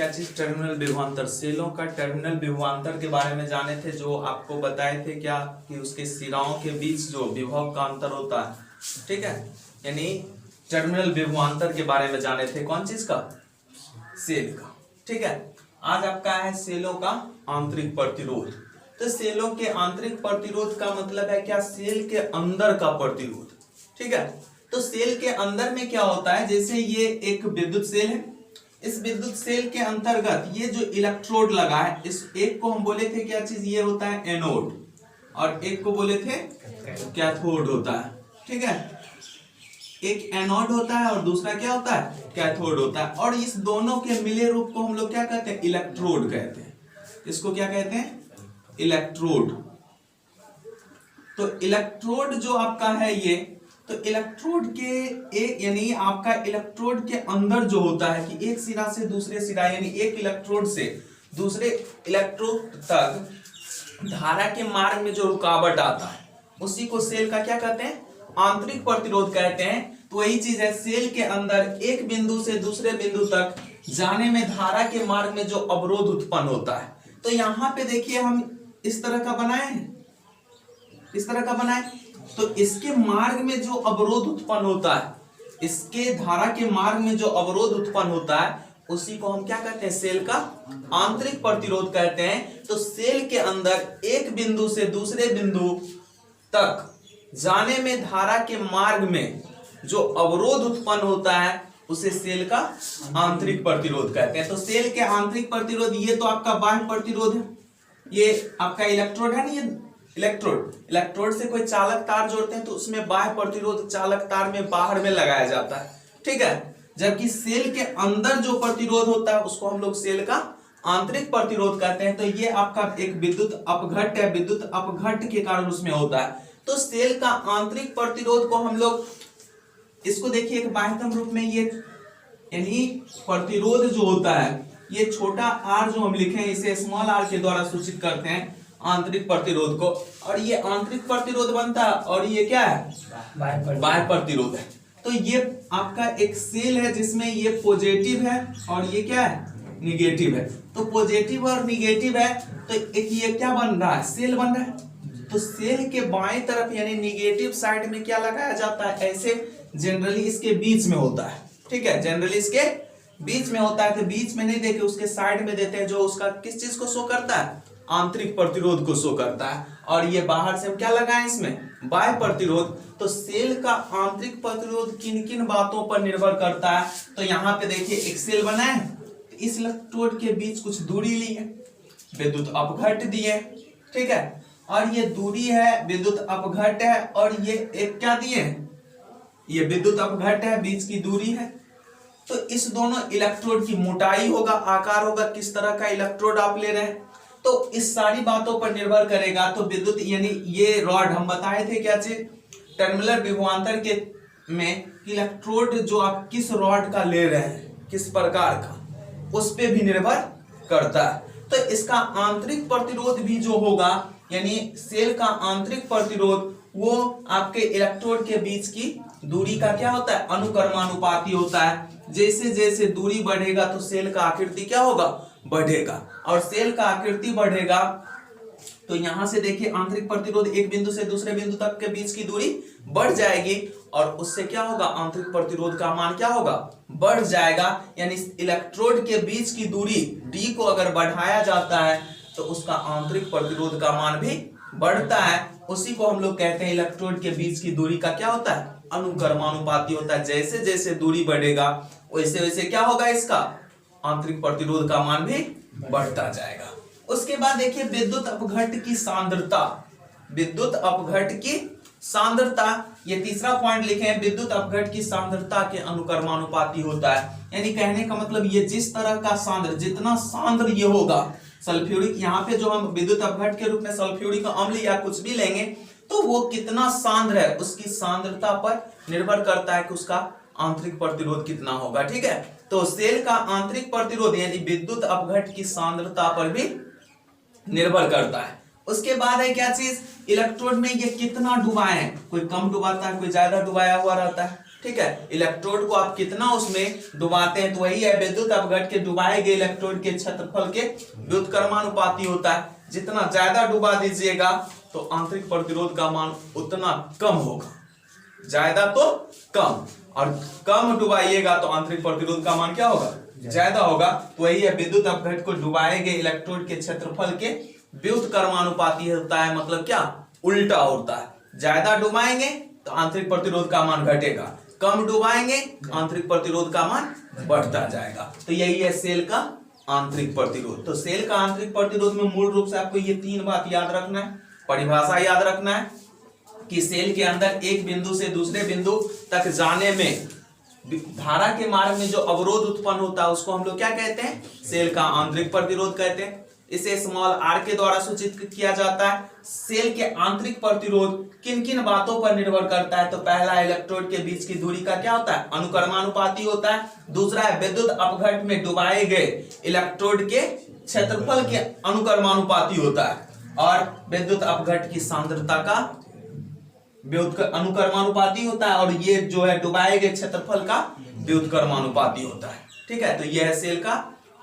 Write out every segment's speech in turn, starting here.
क्या चीज, टर्मिनल विभवांतर। सेलों का टर्मिनल विभवांतर के बारे में जाने थे, जो आपको बताए थे क्या कि उसके सिराओं के बीच जो विभव का अंतर होता है, ठीक है, यानी टर्मिनल विभवांतर के बारे में जाने थे। कौन चीज का, सेल का, ठीक है। आज आपका है सेलों का आंतरिक प्रतिरोध। तो सेलों के आंतरिक प्रतिरोध का मतलब है क्या, सेल के अंदर का प्रतिरोध, ठीक है। तो सेल के अंदर में क्या होता है, जैसे ये एक विद्युत सेल है, इस विद्युत सेल के अंतर्गत ये जो इलेक्ट्रोड लगा है, इस एक को हम बोले थे क्या चीज, ये होता है एनोड, और एक को बोले थे कैथोड होता है, ठीक है। एक एनोड होता है और दूसरा क्या होता है, कैथोड होता है। और इस दोनों के मिले रूप को हम लोग क्या कहते हैं, इलेक्ट्रोड कहते हैं। इसको क्या कहते हैं, इलेक्ट्रोड। तो इलेक्ट्रोड जो आपका है ये, तो इलेक्ट्रोड के एक, यानी आपका इलेक्ट्रोड के अंदर जो होता है कि एक सिरा से दूसरे सिरा, यानी एक इलेक्ट्रोड से दूसरे इलेक्ट्रोड तक धारा के मार्ग में जो रुकावट आता है, उसी को सेल का क्या कहते हैं, आंतरिक प्रतिरोध कहते हैं। तो वही चीज है, सेल के अंदर एक बिंदु से दूसरे बिंदु तक जाने में धारा के मार्ग में जो अवरोध उत्पन्न होता है। तो यहां पे देखिए हम इस तरह का बनाए हैं, इस तरह का बनाए, तो इसके मार्ग में जो अवरोध उत्पन्न होता है, इसके धारा के मार्ग में जो अवरोध उत्पन्न होता है, उसी को हम क्या कहते हैं, सेल का आंतरिक प्रतिरोध कहते हैं। तो सेल के अंदर एक बिंदु से दूसरे बिंदु तक जाने में धारा के मार्ग में जो अवरोध उत्पन्न होता है, उसे सेल का आंतरिक प्रतिरोध कहते हैं। तो सेल के आंतरिक प्रतिरोध, ये तो आपका बाह्य प्रतिरोध है, ये आपका इलेक्ट्रोड है ना, ये इलेक्ट्रोड से कोई चालक तार जोड़ते हैं तो उसमें बाह्य प्रतिरोध चालक तार में बाहर में लगाया जाता है, ठीक है। जबकि सेल के अंदर जो प्रतिरोध होता है, उसको हम लोग सेल का आंतरिक प्रतिरोध कहते हैं। तो ये आपका एक विद्युत अपघट्ट है, विद्युत अपघट्ट के कारण उसमें होता है। तो सेल का आंतरिक प्रतिरोध को हम लोग, इसको देखिए एक बाह्यतम रूप में, ये यानी प्रतिरोध जो होता है, ये छोटा आर जो हम लिखे हैं, इसे स्मॉल आर के द्वारा सूचित करते हैं आंतरिक प्रतिरोध को। और ये आंतरिक प्रतिरोध बनता है, और ये क्या है, बाह्य प्रतिरोध है। तो ये आपका एक सेल है जिसमें ये पॉजिटिव है और ये क्या है, निगेटिव है। तो पॉजिटिव और निगेटिव है, तो एक ये क्या बन रहा है, सेल बन रहा है। तो सेल के बाएं तरफ यानी निगेटिव साइड में क्या लगाया जाता है, ऐसे जनरली इसके बीच में होता है, ठीक है, जनरली इसके बीच में होता है। तो बीच में नहीं देके उसके साइड में देते हैं, जो उसका किस चीज को शो करता है, आंतरिक प्रतिरोध को शो करता है। और ये बाहर से हम क्या लगाएं, इसमें बाह्य प्रतिरोध। तो सेल का आंतरिक प्रतिरोध किन किन बातों पर निर्भर करता है, तो यहाँ पे देखिए एक सेल बना है, इस इलेक्ट्रोड के बीच कुछ दूरी ली है, विद्युत अपघट्ट दिए, ठीक है, और ये दूरी है, विद्युत अपघट्ट है, और ये एक क्या दिए, ये विद्युत अपघट्ट है, बीच की दूरी है। तो इस दोनों इलेक्ट्रोड की मोटाई होगा, आकार होगा, किस तरह का इलेक्ट्रोड आप ले रहे हैं, तो इस सारी बातों पर निर्भर करेगा। तो विद्युत यानी ये रॉड हम बताए थे क्या चीज, टर्मिनल विभवांतर के में इलेक्ट्रोड जो आप किस रॉड का ले रहे हैं, किस प्रकार का, उस पे भी निर्भर करता है। तो इसका आंतरिक प्रतिरोध भी जो होगा, यानी सेल का आंतरिक प्रतिरोध, वो आपके इलेक्ट्रोड के बीच की दूरी का क्या होता है, अनुक्रमानुपाती होता है। जैसे जैसे दूरी बढ़ेगा तो सेल का आकृति क्या होगा, बढ़ेगा, और सेल का आकृति बढ़ेगा तो यहां से देखिए आंतरिक प्रतिरोध, एक बिंदु से दूसरे बिंदु तक के बीच की दूरी बढ़ जाएगी, और उससे क्या होगा, आंतरिक प्रतिरोध का मान क्या होगा, बढ़ जाएगा। यानी इलेक्ट्रोड के बीच की दूरी d को अगर बढ़ाया जाता है तो उसका आंतरिक प्रतिरोध का मान भी बढ़ता है। उसी को हम लोग कहते हैं इलेक्ट्रोड के बीच की दूरी का क्या होता है, अनुक्रमानुपाती होता है। जैसे जैसे दूरी बढ़ेगा वैसे वैसे क्या होगा, इसका आंतरिक प्रतिरोध का मान भी बढ़ता जाएगा। उसके बाद देखिए विद्युत अपघट्ट की सांद्रता, विद्युत अपघट्ट की सांद्रता, ये तीसरा पॉइंट लिखे हैं, विद्युत अपघट्ट की सांद्रता के अनुक्रमानुपाती होता है। यानी कहने का मतलब ये जिस तरह का सांद्र, जितना सांद्र ये होगा, सल्फ्यूरिक, यहाँ पे जो हम विद्युत अपघट्ट के रूप में सल्फ्यूरिक अम्ल या कुछ भी लेंगे, तो वो कितना सांद्र है, उसकी सांद्रता पर निर्भर करता है कि उसका आंतरिक प्रतिरोध कितना होगा, ठीक है। तो सेल का आंतरिक प्रतिरोध यानी विद्युत अपघट्ट की सांद्रता पर भी निर्भर करता है। उसके बाद है क्या चीज, इलेक्ट्रोड में ये कितना डुबाए हैं, कोई कम डुबाता है, कोई ज्यादा डुबाया हुआ रहता है, ठीक है, इलेक्ट्रोड को आप कितना उसमें डुबाते हैं, तो वही है विद्युत अपघट के डुबाए गए इलेक्ट्रोड के क्षेत्रफल के व्युत्क्रमानुपाती होता है। जितना ज्यादा डुबा दीजिएगा तो आंतरिक प्रतिरोध का मान उतना कम होगा, ज्यादा तो कम, और कम डुबाइएगा तो आंतरिक प्रतिरोध का मान क्या होगा, ज्यादा होगा। तो वही है विद्युत अपघट को डुबाए गए इलेक्ट्रोड के क्षेत्रफल के व्युत्क्रमानुपाती होता है, मतलब क्या, उल्टा होता है। ज्यादा डुबाएंगे तो आंतरिक प्रतिरोध का मान घटेगा, कम डुबाएंगे आंतरिक प्रतिरोध का मान बढ़ता जाएगा। तो यही है सेल का आंतरिक प्रतिरोध। तो सेल का आंतरिक प्रतिरोध में मूल रूप से आपको ये तीन बात याद रखना है, परिभाषा याद रखना है कि सेल के अंदर एक बिंदु से दूसरे बिंदु तक जाने में धारा के मार्ग में जो अवरोध उत्पन्न होता है उसको हम लोग क्या कहते हैं, सेल का आंतरिक प्रतिरोध कहते हैं। इसे स्मॉल आर के द्वारा सूचित किया जाता है। सेल के आंतरिक प्रतिरोध किन किन बातों पर निर्भर करता है, तो पहला इलेक्ट्रोड के बीच की दूरी का क्या होता है, अनुक्रमानुपाती होता है। दूसरा है विद्युत अपघट में डुबाए गए इलेक्ट्रोड के क्षेत्रफल के अनुक्रमानुपाती होता है, और विद्युत अपघट की सांद्रता का अनुक्रमानुपाती होता है, और ये जो है डुबाए गए क्षेत्रफल का व्युत्क्रमानुपाती होता है। ठीक है, तो यह है सेल का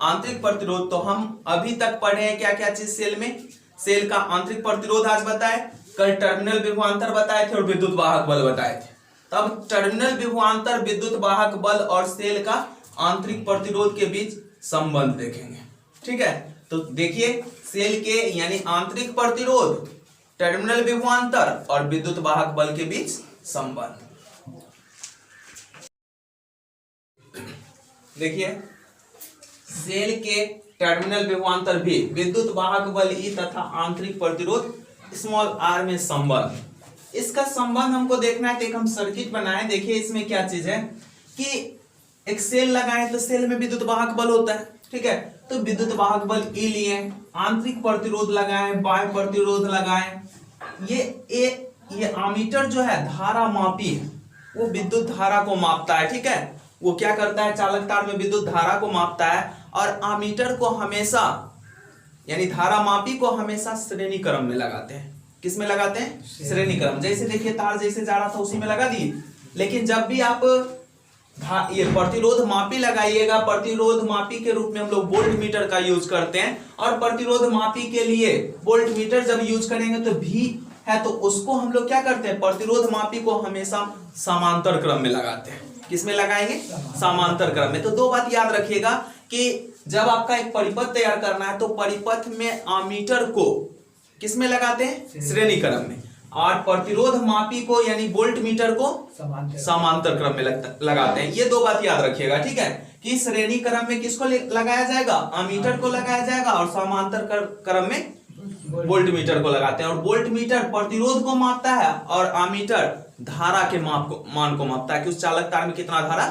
आंतरिक प्रतिरोध। तो हम अभी तक पढ़े हैं क्या क्या चीज सेल में, सेल का आंतरिक प्रतिरोध आज बताए, कल टर्मिनल विभवांतर बताए थे और विद्युत वाहक बल बताए थे। तब टर्मिनल विभवांतर, विद्युत वाहक बल और सेल का आंतरिक प्रतिरोध के बीच संबंध देखेंगे। ठीक है, तो देखिए सेल के यानी आंतरिक प्रतिरोध, टर्मिनल विभवांतर और विद्युत वाहक बल के बीच संबंध। देखिए सेल के टर्मिनल विभवांतर भी, विद्युत वाहक बल ई तथा आंतरिक प्रतिरोध स्मॉल आर में संबंध। इसका संबंध हमको देखना है तो एक हम सर्किट बनाए। देखिए इसमें क्या चीज है कि एक सेल लगाए तो सेल में विद्युत वाहक बल होता है। ठीक है, तो विद्युत वाहक बल ई लिए, आंतरिक प्रतिरोध लगाए, बाह्य प्रतिरोध लगाए। ये आमीटर जो है धारा मापी है, वो विद्युत धारा को मापता है। ठीक है, वो क्या करता है, चालक तार में विद्युत धारा को मापता है, और आमीटर को हमेशा यानी धारा मापी को हमेशा श्रेणी क्रम में लगाते हैं। किस में लगाते हैं, श्रेणी क्रम। जैसे देखिए तार जैसे जा रहा था उसी में लगा दिए। लेकिन जब भी आप ये प्रतिरोध मापी लगाइएगा, प्रतिरोध मापी के रूप में हम लोग वोल्ट मीटर का यूज करते हैं, और प्रतिरोध मापी के लिए वोल्ट मीटर जब यूज करेंगे तो भी है, तो उसको हम लोग क्या करते हैं, प्रतिरोध मापी को हमेशा समांतर क्रम में लगाते हैं। किसमें लगाएंगे, समांतर क्रम में। तो दो बात याद रखिएगा कि जब आपका एक परिपथ तैयार करना है तो परिपथ में आमीटर को किसमें लगाते हैं, श्रेणी क्रम में, और प्रतिरोध मापी को यानी वोल्ट मीटर को समांतर क्रम में लगाते हैं। ये दो बात याद रखिएगा। ठीक है, कि श्रेणी क्रम में किसको लगाया जाएगा, आमीटर को लगाया जाएगा, और समांतर क्रम में वोल्ट मीटर को लगाते हैं। और वोल्ट मीटर प्रतिरोध को मापता है और आमीटर धारा के मान को मापता है कि उस चालक तार में कितना धारा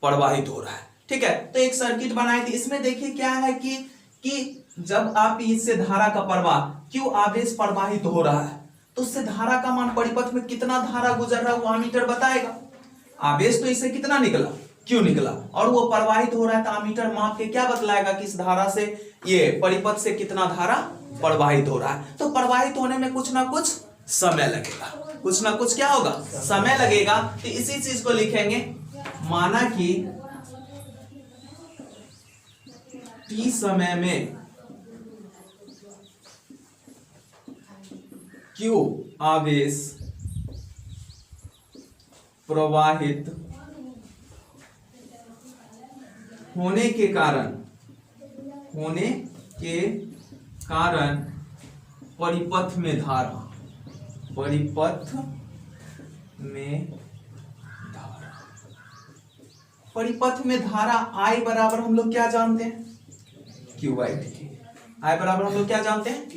प्रवाहित हो रहा है। ठीक है, तो एक सर्किट बनाई थी। इसमें देखिए क्या है कि जब आप इससे धारा का प्रवाह, क्यों आवेश प्रवाहित हो रहा है, तो उससे धारा का मान, परिपथ में कितना धारा गुजर रहा है वो आमीटर बताएगा। आवेश तो इससे कितना निकला, क्यों निकला, और वो प्रवाहित हो रहा है, तो आमीटर माप के क्या बतलाएगा कि इस धारा से, ये परिपथ से कितना धारा प्रवाहित हो रहा है। तो प्रवाहित होने में कुछ ना कुछ समय लगेगा, कुछ ना कुछ क्या होगा, समय लगेगा। तो इसी चीज को लिखेंगे, माना कि टी समय में क्यू आवेश प्रवाहित होने के कारण परिपथ में धारा, परिपथ में धारा I बराबर हम लोग क्या जानते हैं, Q बाई टी। I बराबर हम लोग क्या जानते हैं,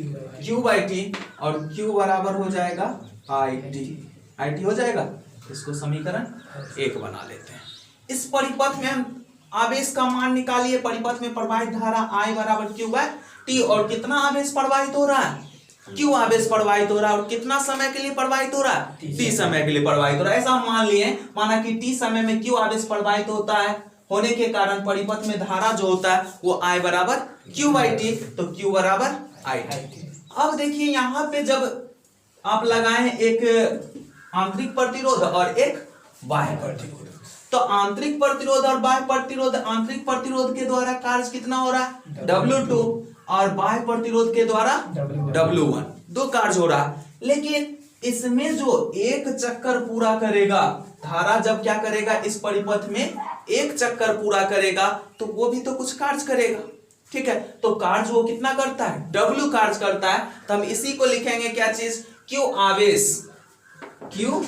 Q बाई टी, और Q बराबर हो जाएगा IT हो जाएगा। इसको समीकरण 1 बना लेते हैं। इस परिपथ में हम आवेश का मान निकालिए। परिपथ में प्रवाहित धारा I बराबर Q बाई टी, और कितना आवेश प्रवाहित हो रहा है, Q आवेश प्रवाहित हो रहा है, और कितना समय के लिए प्रवाहित हो रहा है, T समय के लिए प्रवाहित हो रहा है। ऐसा हम मान लिए, माना कि T समय में Q आवेश प्रवाहित होता है, होने के कारण परिपथ में धारा जो होता है वो I बराबर Q बाई टी, तो Q बराबर I। अब देखिए यहाँ पे जब आप लगाए एक आंतरिक प्रतिरोध और एक बाह्य प्रतिरोध, तो आंतरिक प्रतिरोध और बाह्य प्रतिरोध, आंतरिक प्रतिरोध के द्वारा कार्य कितना हो रहा है W2 और बाह्य प्रतिरोध के द्वारा W1, दो कार्य हो रहा है। लेकिन इसमें जो एक चक्कर पूरा करेगा, धारा जब क्या करेगा इस परिपथ में एक चक्कर पूरा करेगा तो वो भी तो कुछ कार्य करेगा, ठीक है। तो कार्य वो कितना करता है, W कार्य करता है। तो हम इसी को लिखेंगे क्या चीज, Q आवेश, Q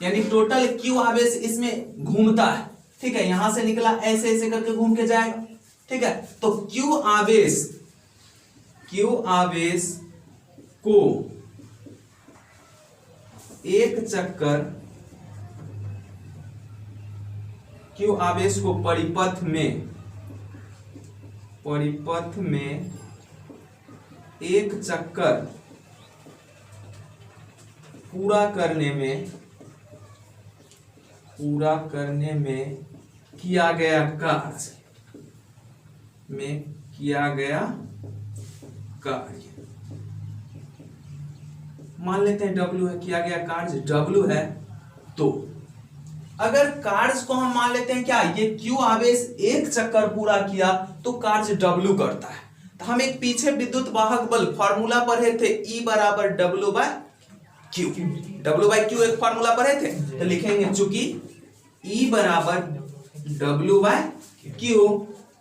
यानी टोटल Q आवेश इसमें घूमता है, ठीक है। यहां से निकला ऐसे ऐसे करके घूम के जाएगा, ठीक है। तो Q आवेश को एक चक्कर, Q आवेश को परिपथ में एक चक्कर पूरा करने में किया गया कार्य, मान लेते हैं W है, किया गया कार्य W है। तो अगर कार्य को हम मान लेते हैं क्या, ये Q आवेश एक चक्कर पूरा किया तो कार्य W करता है। तो हम एक पीछे विद्युत वाहक बल फॉर्मूला पढ़े थे, E बराबर W बाय Q एक फॉर्मूला पढ़े थे। तो लिखेंगे चूंकि E बराबर W बाय Q,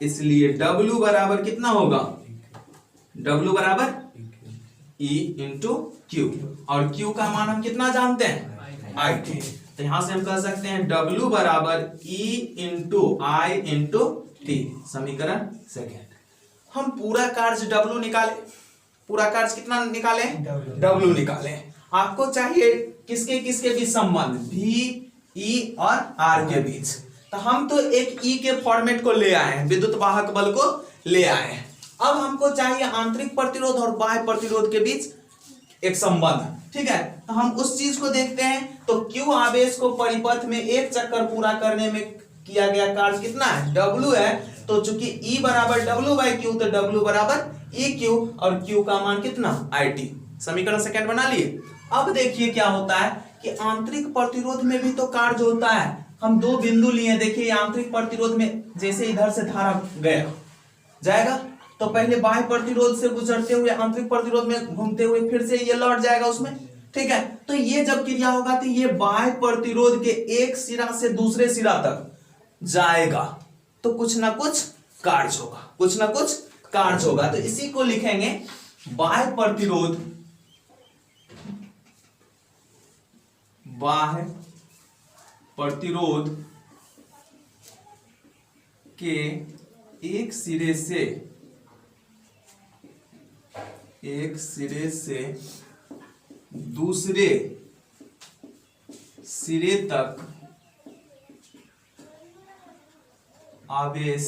इसलिए W बराबर कितना होगा, W बराबर E इंटू Q, और Q का मान हम कितना जानते हैं, IT। तो यहां से हम कह सकते हैं W बराबर E into I into T, समीकरण सेकेंड। हम पूरा कार्य W निकाले, पूरा कार्य कितना निकाले, W निकाले। आपको चाहिए किसके किसके बीच संबंध, V, E और R के बीच। तो हम तो एक E के फॉर्मेट को ले आए हैं, विद्युत वाहक बल को ले आए हैं। अब हमको चाहिए आंतरिक प्रतिरोध और बाह्य प्रतिरोध के बीच एक संबंध, ठीक है। तो हम उस चीज को देखते हैं। तो Q आवेश को परिपथ में एक चक्कर पूरा करने में किया गया कार्य कितना है, W है। तो चूंकि E बराबर W बाई Q, तो W बराबर EQ और Q का मान कितना, IT। समीकरण सेकंड बना लिए। अब देखिए क्या होता है कि आंतरिक प्रतिरोध में भी तो कार्य होता है। हम दो बिंदु लिए, देखिए आंतरिक प्रतिरोध में जैसे इधर से धारा जाएगा तो पहले बाह्य प्रतिरोध से गुजरते हुए आंतरिक प्रतिरोध में घूमते हुए फिर से ये लौट जाएगा उसमें, ठीक है। तो ये जब क्रिया होगा तो ये बाह्य प्रतिरोध के एक सिरा से दूसरे सिरा तक जाएगा, तो कुछ ना कुछ कार्य होगा, तो इसी को लिखेंगे बाह्य प्रतिरोध के एक सिरे से दूसरे सिरे तक आवेश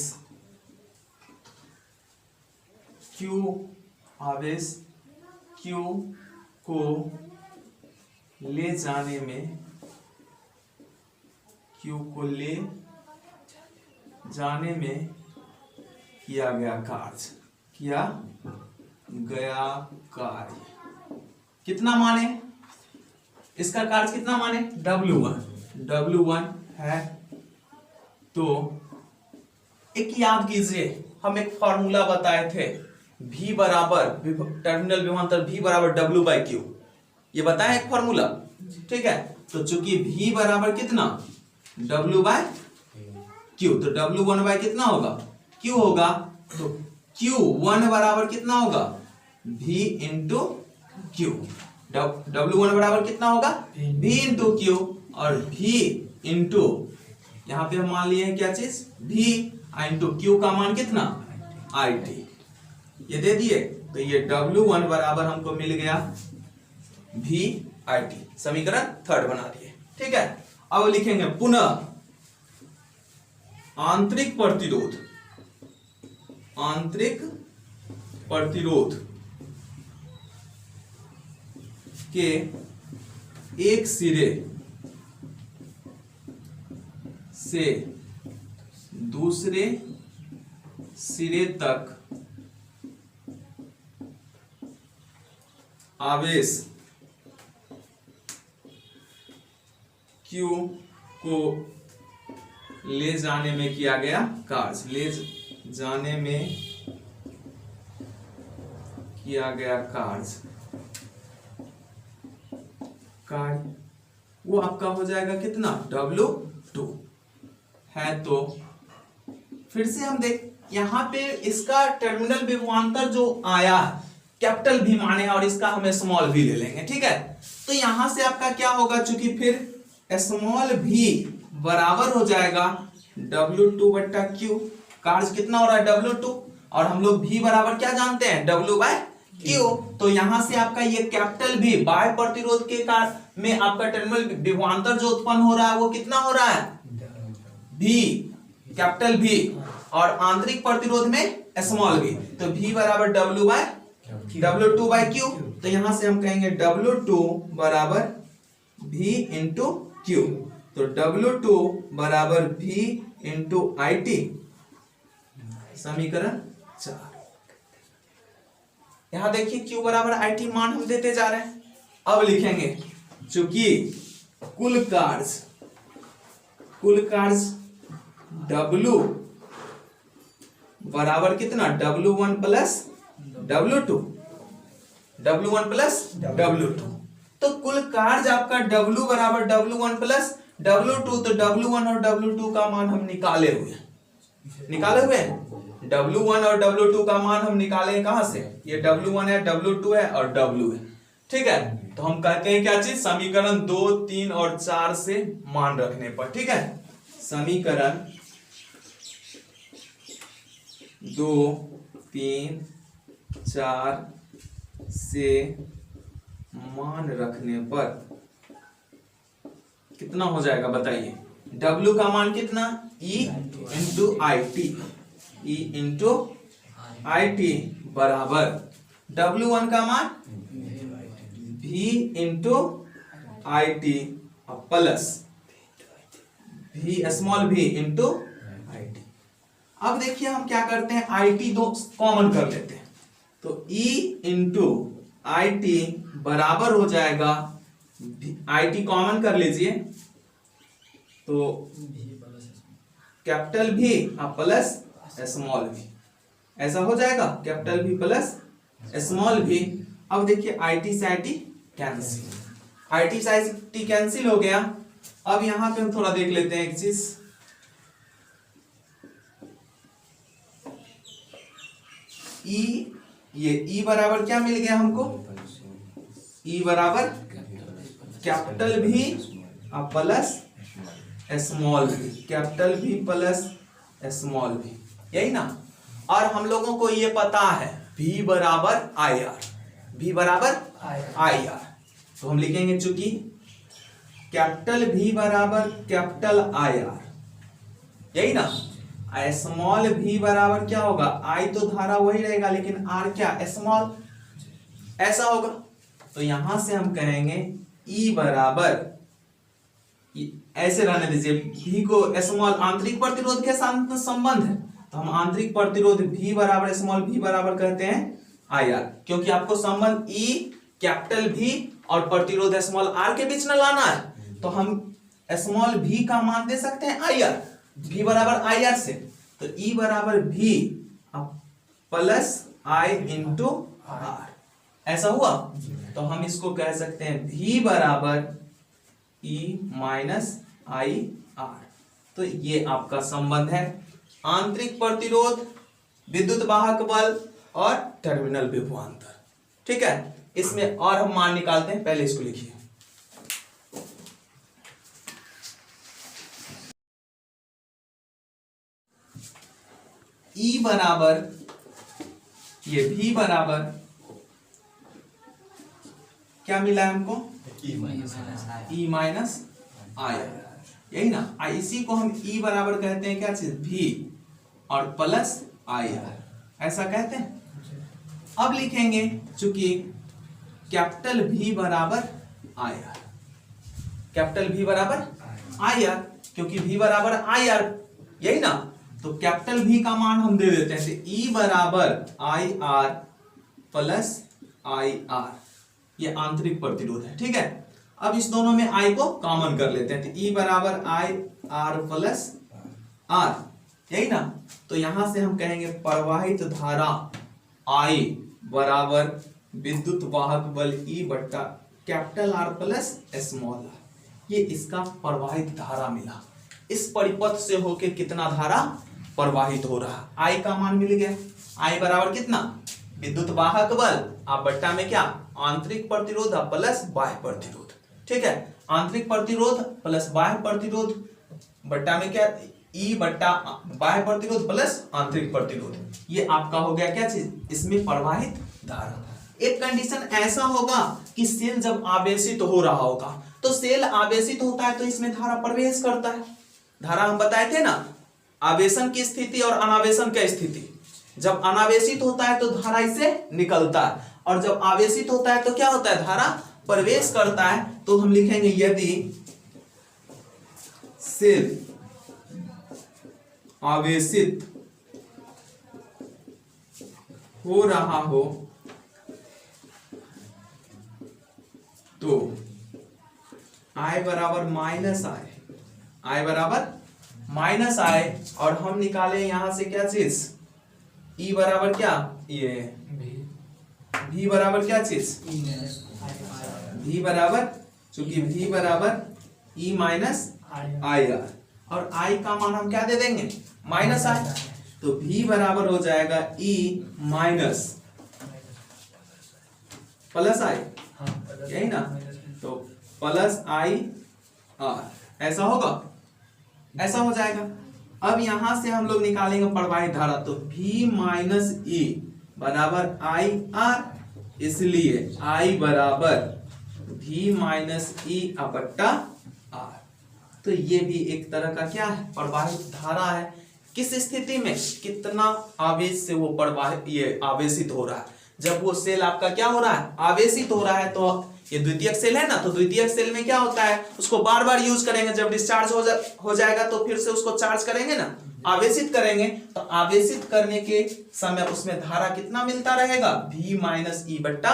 Q को ले जाने में किया गया कार्य कितना माने, इसका कार्य कितना माने, W1 है। तो एक याद कीजिए, हम एक फॉर्मूला बताए थे, V बराबर टर्मिनल विभवांतर V बराबर W बाई Q, ये बताया एक फॉर्मूला, ठीक है। तो चूंकि V बराबर कितना, W बाय Q, तो W1 बाय कितना होगा, Q होगा। तो Q1 बराबर कितना होगा, V इंटू Q। W1 बराबर कितना होगा, V इंटू Q, और V इंटू यहां पे हम मान लिए हैं क्या चीज, V इंटू Q का मान कितना, IT, ये दे दिए। तो ये W1 बराबर हमको मिल गया V IT, समीकरण थर्ड बना दिए, ठीक है। अब लिखेंगे पुनः आंतरिक प्रतिरोध के एक सिरे से दूसरे सिरे तक आवेश Q को ले जाने में किया गया कार्य, ले जाने में किया गया कार्य वो आपका हो जाएगा कितना, W2 है। तो फिर से हम देख यहाँ पे इसका टर्मिनल विभवांतर जो आया कैपिटल भी माने और इसका हम स्मॉल भी ले लेंगे, ठीक है। तो यहां से आपका क्या होगा, चूंकि फिर स्मॉल भी बराबर हो जाएगा W2 बट्टा Q। कार्य कितना हो रहा है, W2, और हम लोग V बराबर क्या जानते हैं, W/Q। तो यहां से आपका ये कैपिटल भी बाह्य प्रतिरोध के कारण में आपका टर्मिनल विभवांतर जो उत्पन्न हो रहा है वो कितना हो रहा है, V, कैपिटल V, और आंतरिक प्रतिरोध में स्मॉल v। तो V बराबर W2/Q। तो यहां से हम कहेंगे W2 बराबर V इंटू Q। तो W2 बराबर V इंटू IT, समीकरण 4। यहां देखिए Q बराबर IT मान हम देते जा रहे हैं। अब लिखेंगे चूंकि कुल कार्य W बराबर कितना, W1 प्लस W2, तो कुल कार्य आपका W बराबर W1 प्लस W2। तो W1 और W2 का मान हम निकाले हुए हैं। W1 और W2 का मान हम निकाले कहां से, ये W1 है, W2 है और W है, ठीक है। तो हम कहते हैं क्या चीज, समीकरण 2, 3 और 4 से मान रखने पर, ठीक है। समीकरण 2, 3, 4 से मान रखने पर कितना हो जाएगा बताइए, W का मान कितना, E इंटू IT बराबर W1 का मान V into IT plus small v into IT। अब देखिए हम क्या करते हैं, IT दो कॉमन कर लेते हैं। तो E इंटू IT बराबर हो जाएगा, IT कॉमन कर लीजिए, तो capital V plus small v, ऐसा हो जाएगा, capital V plus small v। अब देखिए IT से IT कैंसिल हो गया। अब यहां पे हम थोड़ा देख लेते हैं एक चीज, ये E बराबर क्या मिल गया हमको, E बराबर capital V plus small v, capital V plus small v, यही ना। और हम लोगों को ये पता है V बराबर IR, तो हम लिखेंगे चूंकि कैपिटल V बराबर कैपिटल IR, यही ना। स्मॉल v बराबर क्या होगा, I तो धारा वही रहेगा लेकिन R क्या, स्मॉल, ऐसा होगा। तो यहां से हम कहेंगे E बराबर, ऐसे रहने दीजिए, V को स्मॉल आंतरिक प्रतिरोध के साथ संबंध है, तो हम आंतरिक प्रतिरोध V बराबर स्मॉल v बराबर कहते हैं IR, क्योंकि आपको संबंध E कैपिटल V और प्रतिरोध स्मॉल r के बीच में लाना है। तो हम स्मॉल v का मान दे सकते हैं IR, V बराबर IR से। तो E बराबर V plus I into R, ऐसा हुआ। तो हम इसको कह सकते हैं V बराबर E माइनस IR। तो ये आपका संबंध है आंतरिक प्रतिरोध, विद्युत वाहक बल और टर्मिनल विभवांतर, ठीक है। इसमें और हम मान निकालते हैं, पहले इसको लिखिए। E बराबर, ये V बराबर क्या मिला है हमको, E माइनस IR, यही ना। इसी को हम E बराबर कहते हैं क्या चीज, V और प्लस IR, ऐसा कहते हैं। अब लिखेंगे चूंकि कैपिटल V बराबर IR, कैपिटल V बराबर IR, क्योंकि V बराबर IR, यही ना। तो कैपिटल V का मान हम दे देते हैं, तो E बराबर IR प्लस IR, ये आंतरिक प्रतिरोध है, ठीक है। अब इस दोनों में I को कॉमन कर लेते हैं, तो E बराबर IR प्लस आर, यही ना। तो यहां से हम कहेंगे प्रवाहित धारा I बराबर विद्युत वाहक बल E बट्टा capital R plus small r। ये इसका प्रवाहित धारा मिला। इस परिपथ से होके कितना धारा प्रवाहित हो रहा, I का मान मिल गया। I बराबर कितना, विद्युत वाहक बल आप बट्टा में क्या, आंतरिक प्रतिरोध प्लस बाह्य प्रतिरोध। ठीक है, आंतरिक प्रतिरोध प्लस बाह्य प्रतिरोध बट्टा में क्या, E बट्टा बाह्य प्रतिरोध प्लस आंतरिक प्रतिरोध। ये आपका हो गया क्या चीज, इसमें प्रवाहित धारा। एक कंडीशन ऐसा होगा कि सेल जब आवेशित हो रहा होगा, तो सेल आवेशित होता है तो इसमें धारा प्रवेश करता है। धारा हम बताए थे ना, आवेशन की स्थिति और अनावेशन की स्थिति। जब अनावेशित होता है तो धारा इससे निकलता है, और जब आवेशित होता है तो क्या होता है, धारा प्रवेश करता है। तो हम लिखेंगे यदि सेल आवेशित हो रहा हो तो I बराबर माइनस I बराबर माइनस I, और हम निकाले यहां से क्या चीज, E बराबर क्या, ये V बराबर क्या चीज, V बराबर, चूंकि V बराबर E माइनस IR, और I का मान हम क्या दे देंगे, माइनस I। तो V बराबर हो जाएगा E माइनस प्लस I, यही ना। तो प्लस IR ऐसा होगा, ऐसा हो जाएगा। अब यहां से हम लोग निकालेंगे प्रवाहित धारा, तो V माइनस E बराबर IR, इसलिए I बराबर V माइनस E बट्टा R। तो ये भी एक तरह का क्या है, प्रवाहित धारा है। किस स्थिति में, कितना आवेश से वो प्रवाहित, ये आवेशित हो रहा है। जब वो सेल आपका क्या हो रहा है, आवेशित हो रहा है, तो ये द्वितीयक सेल है ना, तो द्वितीयक सेल में क्या होता है, उसको बार बार यूज करेंगे। जब डिस्चार्ज हो जाएगा तो फिर से उसको चार्ज करेंगे ना, आवेशित करेंगे। तो आवेशित करने के समय उसमें धारा कितना मिलता रहेगा, V माइनस E बट्टा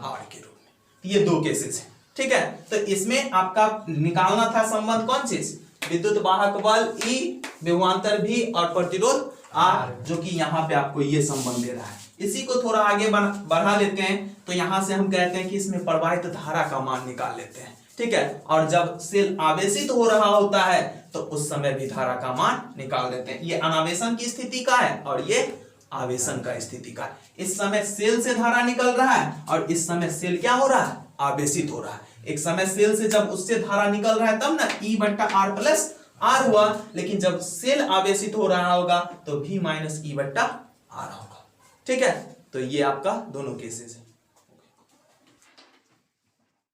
R के रूप में। ये दो केसेस है, ठीक है। तो इसमें आपका निकालना था संबंध कौन चीज, विद्युत वाहक बल E, विभवांतर V और प्रतिरोध R, जो कि यहाँ पे आपको ये संबंध दे रहा है। इसी को थोड़ा आगे बढ़ा लेते हैं। तो यहां से हम कहते हैं कि इसमें प्रवाहित धारा का मान निकाल लेते हैं, ठीक है। और जब सेल आवेशित हो रहा होता है तो उस समय भी धारा का मान निकाल देते हैं। ये अनावेशन की स्थिति का है और ये आवेशन का स्थिति का है। इस समय सेल से धारा निकल रहा है और इस समय सेल क्या हो रहा है, आवेशित हो रहा है। एक समय सेल से जब उससे धारा निकल रहा है तब ना E बट्टा R प्लस R हुआ, लेकिन जब सेल आवेशित हो रहा होगा तो V माइनस E बट्टा R होगा, ठीक है। तो ये आपका दोनों केसेस है।